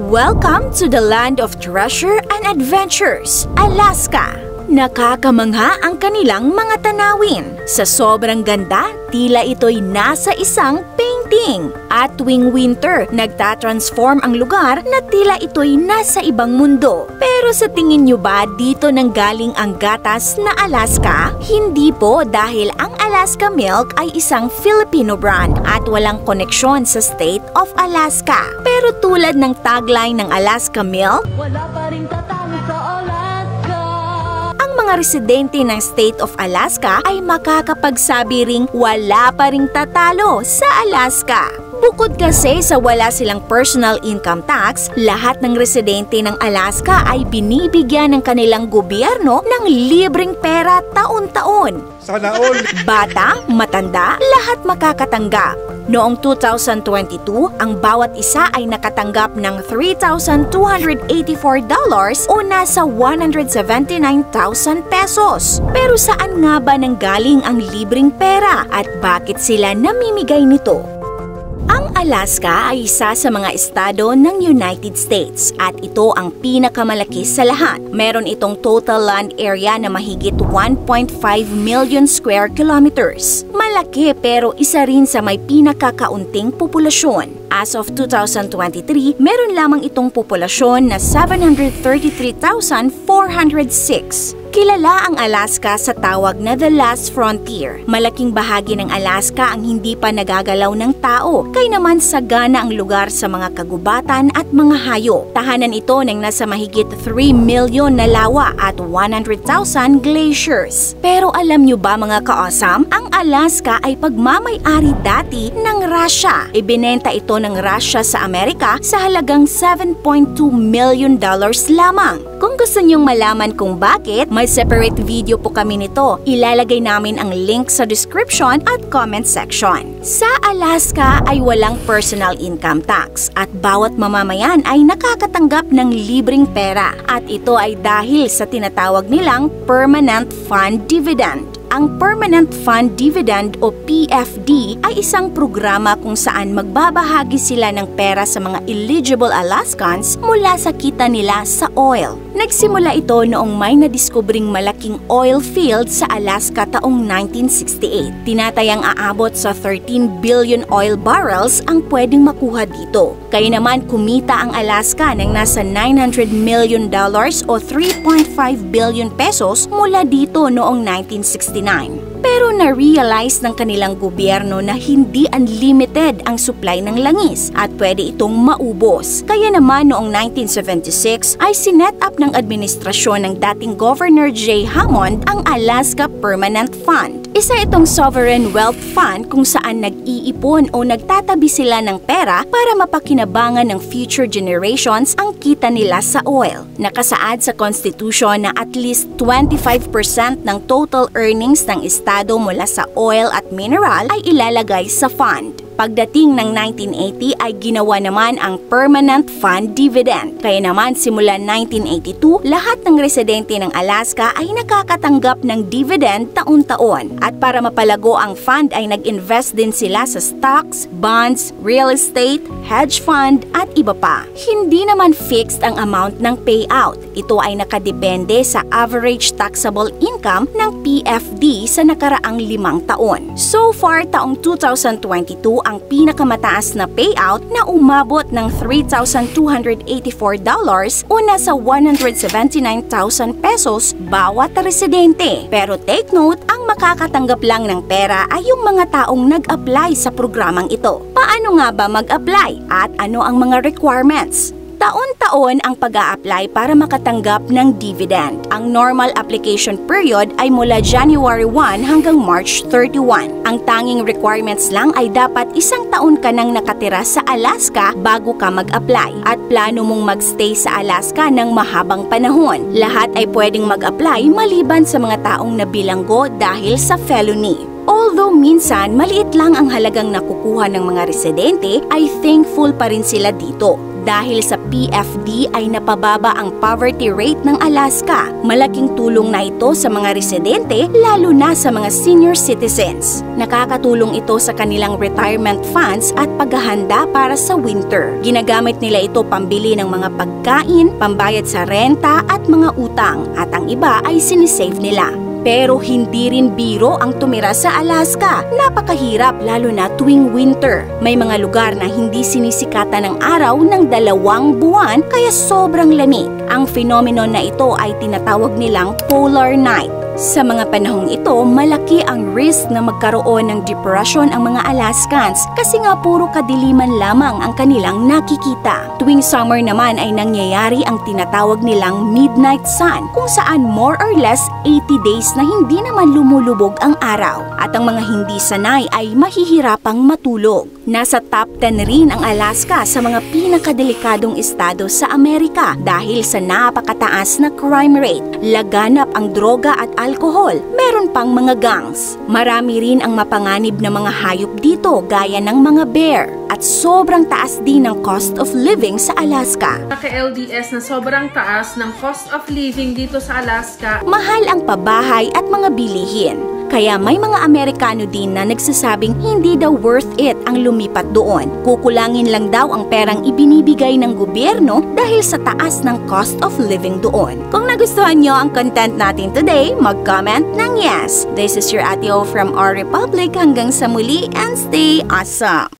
Welcome to the land of treasure and adventures, Alaska. Nakakamangha ang kanilang mga tanawin. Sa sobrang ganda, tila ito'y nasa isang painting. At tuwing winter, nagtatransform ang lugar na tila ito'y nasa ibang mundo. Pero sa tingin nyo ba dito nanggaling ang gatas na Alaska? Hindi po, dahil ang Alaska Milk ay isang Filipino brand at walang koneksyon sa State of Alaska. Pero tulad ng tagline ng Alaska Milk, wala pa ring tatalo sa Alaska. Ang mga residente ng State of Alaska ay makakapagsabi ring wala pa ring tatalo sa Alaska. Bukod kasi sa wala silang personal income tax, lahat ng residente ng Alaska ay binibigyan ng kanilang gobyerno ng libreng pera taon-taon. Sana all! Bata, matanda, lahat makakatanggap. Noong 2022, ang bawat isa ay nakatanggap ng $3,284 o nasa 179,000 pesos. Pero saan nga ba nanggaling ang libreng pera at bakit sila namimigay nito? Ang Alaska ay isa sa mga estado ng United States at ito ang pinakamalaki sa lahat. Meron itong total land area na mahigit 1.5 million square kilometers. Malaki pero isa rin sa may pinakakaunting populasyon. As of 2023, meron lamang itong populasyon na 733,406. Kilala ang Alaska sa tawag na The Last Frontier. Malaking bahagi ng Alaska ang hindi pa nagagalaw ng tao, kaya naman sagana ang lugar sa mga kagubatan at mga hayop. Tahanan ito ng nasa mahigit 3 million na lawa at 100,000 glaciers. Pero alam nyo ba mga ka-awesome, ang Alaska ay pagmamay-ari dati ng Russia. Ibinenta ito ng Russia sa Amerika sa halagang $7.2 million lamang. Kung gusto nyong malaman kung bakit, may separate video po kami nito. Ilalagay namin ang link sa description at comment section. Sa Alaska ay walang personal income tax at bawat mamamayan ay nakakatanggap ng libreng pera. At ito ay dahil sa tinatawag nilang Permanent Fund Dividend. Ang Permanent Fund Dividend o PFD ay isang programa kung saan magbabahagi sila ng pera sa mga eligible Alaskans mula sa kita nila sa oil. Nagsimula ito noong may nadiskubring malaking oil field sa Alaska taong 1968. Tinatayang aabot sa 13 billion oil barrels ang pwedeng makuha dito. Kaya naman kumita ang Alaska ng nasa $900 million o 3.5 billion pesos mula dito noong 1969. Pero na-realize ng kanilang gobyerno na hindi unlimited ang supply ng langis at pwede itong maubos. Kaya naman noong 1976 ay sinet up ng administrasyon ng dating Governor Jay Hammond ang Alaska Permanent Fund. Isa itong sovereign wealth fund kung saan nag-iipon o nagtatabi sila ng pera para mapakinabangan ng future generations ang kita nila sa oil. Nakasaad sa Constitution na at least 25% ng total earnings ng estado mula sa oil at mineral ay ilalagay sa fund. Pagdating ng 1980 ay ginawa naman ang Permanent Fund Dividend. Kaya naman simula 1982, lahat ng residente ng Alaska ay nakakatanggap ng dividend taon-taon. At para mapalago ang fund ay nag-invest din sila sa stocks, bonds, real estate, hedge fund at iba pa. Hindi naman fixed ang amount ng payout. Ito ay nakadepende sa average taxable income ng PFD sa nakaraang 5 taon. So far, taong 2022, ang pinakamataas na payout na umabot ng $3,284 o nasa 179,000 pesos bawat residente. Pero take note, ang makakatanggap lang ng pera ay yung mga taong nag-apply sa programang ito. Paano nga ba mag-apply at ano ang mga requirements? Taon-taon ang pag-a-apply para makatanggap ng dividend. Ang normal application period ay mula January 1 hanggang March 31. Ang tanging requirements lang ay dapat 1 taon ka nang nakatira sa Alaska bago ka mag-apply at plano mong magstay sa Alaska ng mahabang panahon. Lahat ay pwedeng mag-apply maliban sa mga taong nabilanggo dahil sa felony. Although minsan maliit lang ang halagang nakukuha ng mga residente, ay thankful pa rin sila dito. Dahil sa PFD ay napababa ang poverty rate ng Alaska. Malaking tulong na ito sa mga residente, lalo na sa mga senior citizens. Nakakatulong ito sa kanilang retirement funds at paghahanda para sa winter. Ginagamit nila ito pambili ng mga pagkain, pambayad sa renta at mga utang, at ang iba ay sinisave nila. Pero hindi rin biro ang tumira sa Alaska. Napakahirap lalo na tuwing winter. May mga lugar na hindi sinisikatan ng araw ng 2 buwan kaya sobrang lamig. Ang phenomenon na ito ay tinatawag nilang polar night. Sa mga panahong ito, malaki ang risk na magkaroon ng depression ang mga Alaskans kasi nga puro kadiliman lamang ang kanilang nakikita. Tuwing summer naman ay nangyayari ang tinatawag nilang midnight sun kung saan more or less 80 days na hindi naman lumulubog ang araw at ang mga hindi sanay ay mahihirapang matulog. Nasa top 10 rin ang Alaska sa mga pinakadelikadong estado sa Amerika dahil sa napakataas na crime rate, laganap ang droga at alkohol, meron pang mga gangs. Marami rin ang mapanganib na mga hayop dito gaya ng mga bear at sobrang taas din ng cost of living sa Alaska. Ka-LDS na sobrang taas ng cost of living dito sa Alaska. Mahal ang pabahay at mga bilihin. Kaya may mga Amerikano din na nagsasabing hindi daw worth it ang lumipat doon. Kukulangin lang daw ang perang ibinibigay ng gobyerno dahil sa taas ng cost of living doon. Kung nagustuhan nyo ang content natin today, mag-comment ng yes. This is your Ate O from our Republic. Hanggang sa muli and stay awesome!